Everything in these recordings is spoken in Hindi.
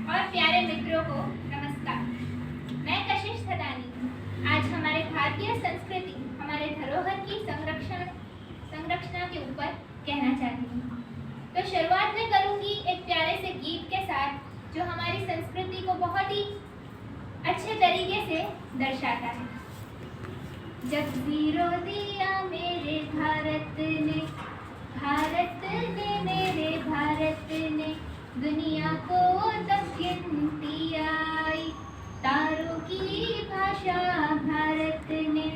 और प्यारे मित्रों को नमस्कार। मैं कशिश थदानी आज हमारे भारतीय संस्कृति, हमारे धरोहर की संरक्षण के ऊपर कहना चाहती हूँ। तो शुरुआत में करूँगी एक प्यारे से गीत के साथ जो हमारी संस्कृति को बहुत ही अच्छे तरीके से दर्शाता है। जब ज़ीरो दिया मेरे भारत ने मेरे भारत ने दुनिया को तब गिनती आई। तारों की भाषा भारत ने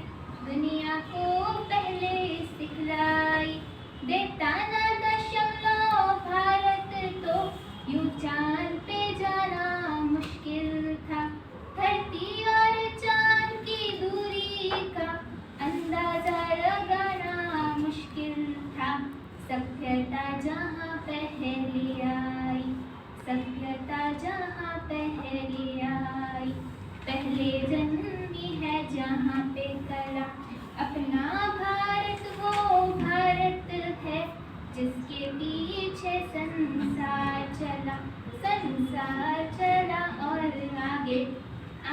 दुनिया को पहले सिखलाई। देता ना दशमलव भारत तो यूं चांद पे जाना मुश्किल था। धरती और चांद की दूरी का अंदाजा लगाना मुश्किल था। सभ्यता जहाँ पहले आई, सभ्यता जहाँ पहले आई। पहले जन्मी है जहाँ पे कला, अपना भारत वो भारत है जिसके पीछे संसार चला और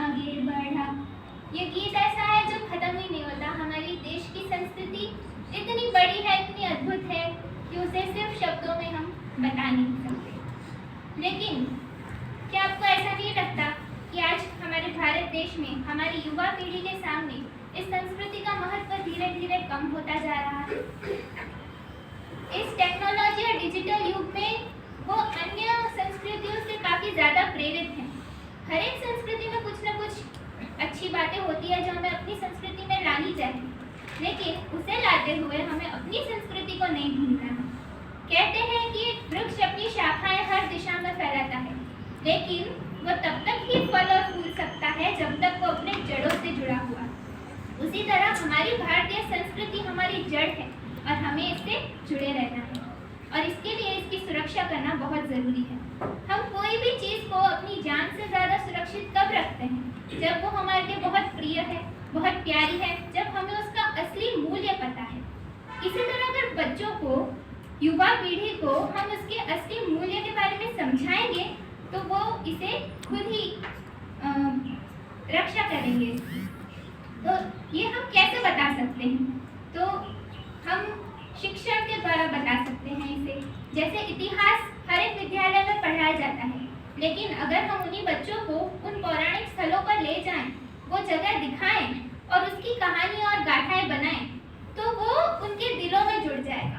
आगे बढ़ा। ये गीत ऐसा है जो खत्म ही नहीं होता। हमारी देश की संस्कृति इतनी बड़ी है, इतनी अद्भुत है कि उसे सिर्फ शब्दों में हम बता नहीं सकते। लेकिन क्या आपको ऐसा नहीं लगता कि आज हमारे भारत देश में हमारी युवा पीढ़ी के सामने इस संस्कृति का महत्व धीरे धीरे कम होता जा रहा है? इस टेक्नोलॉजी और डिजिटल युग में वो अन्य संस्कृतियों से काफ़ी ज़्यादा प्रेरित हैं। हर एक संस्कृति में कुछ न कुछ अच्छी बातें होती है जो हमें अपनी संस्कृति में लानी चाहिए, लेकिन उसे लाते हुए हमें अपनी संस्कृति को नहीं भूलना है। कहते हैं कि वृक्ष अपनी शाखाएं हर दिशा में फैलाता है, लेकिन वो तब तक ही फल और फूल सकता है जब तक वो अपने जड़ों से जुड़ा हुआ। उसी तरह हमारी भारतीय संस्कृति हमारी जड़ है और हमें इससे जुड़े रहना है, और इसके लिए इसकी सुरक्षा करना बहुत ज़रूरी है। हम कोई भी चीज़ को अपनी जान से ज़्यादा सुरक्षित कब रखते हैं? जब वो हमारे लिए बहुत प्रिय है, बहुत प्यारी है, जब हमें उसका असली मूल्य पता है। इसी तरह अगर बच्चों को, युवा पीढ़ी को हम उसके असली मूल्य के बारे में समझाएंगे तो वो इसे खुद ही रक्षा करेंगे। तो ये हम कैसे बता सकते हैं? तो हम शिक्षण के द्वारा बता सकते हैं इसे। जैसे इतिहास हर एक विद्यालय में पढ़ाया जाता है, लेकिन अगर हम उन्हीं बच्चों को उन पौराणिक स्थलों पर ले जाएं, वो जगह दिखाएं और उसकी कहानी और गाथाएं बनाएं, तो वो उनके दिलों में जुड़ जाएगा।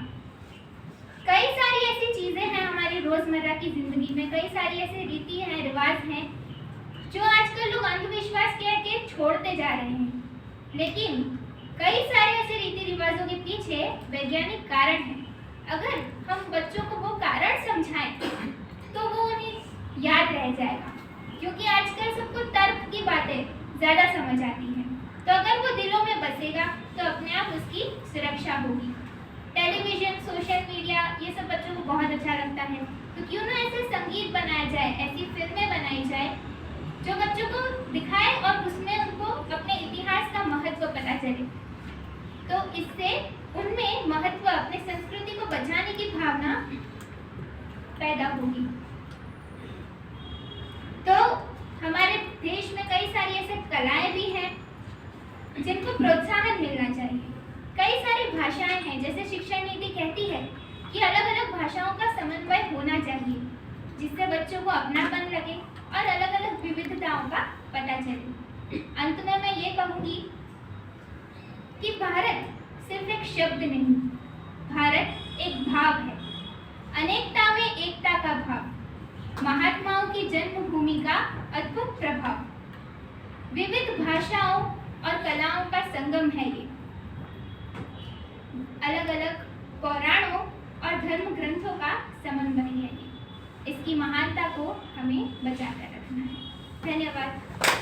कई सारी ऐसी चीज़ें हैं हमारी रोज़मर्रा की ज़िंदगी में, कई सारी ऐसे रीति हैं, रिवाज हैं जो आजकल लोग अंधविश्वास कह के छोड़ते जा रहे हैं। लेकिन कई सारे ऐसे रीति रिवाजों के पीछे वैज्ञानिक कारण हैं। अगर हम बच्चों को वो कारण समझाएं तो वो उन्हें याद रह जाएगा, क्योंकि आजकल सबको तर्क की बातें ज़्यादा समझ आती हैं। तो अगर वो दिलों में बसेगा तो अपने आप उसकी सुरक्षा होगी। टेलीविज़न, सोशल मीडिया, ये सब बच्चों को बहुत अच्छा लगता है, तो क्यों ना ऐसे संगीत बनाया जाए, ऐसी फिल्में बनाई जाए जो बच्चों को दिखाए और उसमें उनको अपने इतिहास का महत्व पता चले। तो इससे उनमें महत्व, अपने संस्कृति को बचाने की भावना पैदा होगी। तो हमारे देश में कई सारी ऐसे कलाएं भी हैं जिनको प्रोत्साहन मिलना चाहिए। कई सारी भाषाएं हैं, जैसे शिक्षा नीति कहती है कि अलग अलग भाषाओं का समन्वय होना चाहिए, जिससे बच्चों को अपनापन लगे और अलग अलग विविधताओं का पता चले। अंत में मैं ये कहूँगी कि भारत सिर्फ एक शब्द नहीं, भारत एक भाव है। अनेकता में एकता का भाव, महात्माओं की जन्मभूमि का अद्भुत प्रभाव, विविध भाषाओं और कलाओं का संगम है ये। अलग अलग पुराणों और धर्म ग्रंथों का समन्वय है ये। इसकी महानता को हमें बचा कर रखना है। धन्यवाद।